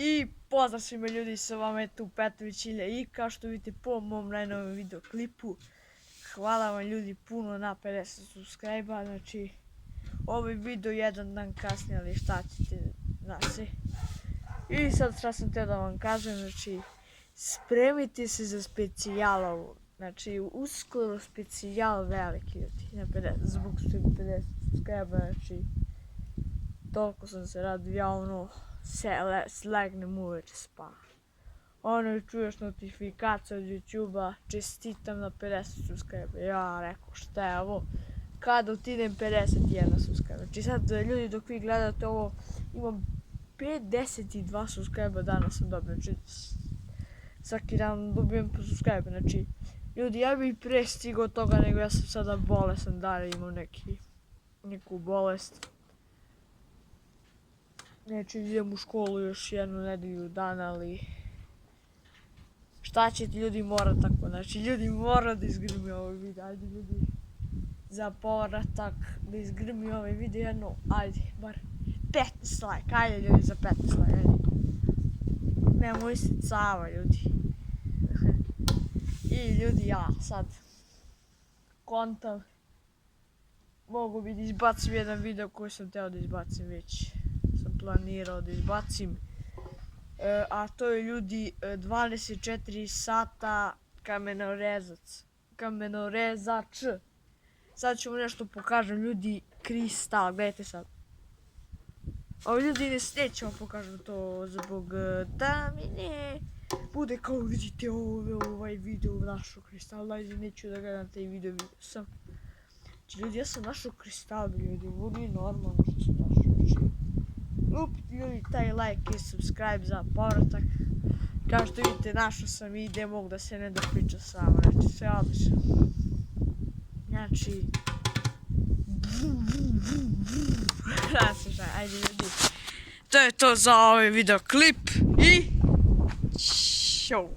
I pozdrav svima ljudi, sa vama je tu Petrović Ilja i kao što vidite po mom najnovom videoklipu, hvala vam ljudi puno na 50 subscribe-a, znači ovaj video jedan dan kasnije, ali šta ćete, zna se. I sad šta sam teo da vam kažem, znači spremite se za specijalovu, znači uskoro specijal veliki ljudi, na 50, zbog 50 subscribe-a, znači toliko sam se radio, legnem uveče spavam. Ono čuješ notifikaciju od YouTube-a, čestitam na 50 subscribe. Ja rekao šta je ovo, kada utidem 51 subscribe. Znači sad ljudi dok vi gledate ovo, imam 52 subscribe danas sam dobio. Znači svaki dan dobijem po subscribe. Znači ljudi, ja bih pre stigao toga, nego ja sam sada bolesan, da li imam neku bolest. Znači idem u školu još jednu nedelju dana, ali šta ćete ljudi, mora tako, znači ljudi mora da izgrmi ovaj video, ajde ljudi, za povratak da izgrmi ovaj video jedno, ajde, bar 15 like, ajde ljudi za 15 like, ajde. Nemoj se cava ljudi. I ljudi, ja sad kontam, mogu bi da izbacim jedan video koji sam teo da izbacim već. Sam planirao da izbacim, a to je ljudi 24 sata kamenorezač. Sad ću mu nešto pokažem ljudi, kristal, gledajte sad. Ovo ljudi neću vam pokažem to zbog da mi ne bude kao vidite ovaj video našo kristal, ajde neću da gledam taj video sam. Znači ljudi, ja sam našao kristal ljudi, ovo nije normalno što sam našao. Upite ljudi taj like i subscribe za povratak. Kao što vidite, našao sam i gdje mogu da se ne da priča sama, znači sve odlično. Znači ajde ljudi, to je to za ovaj videoklip i ćao.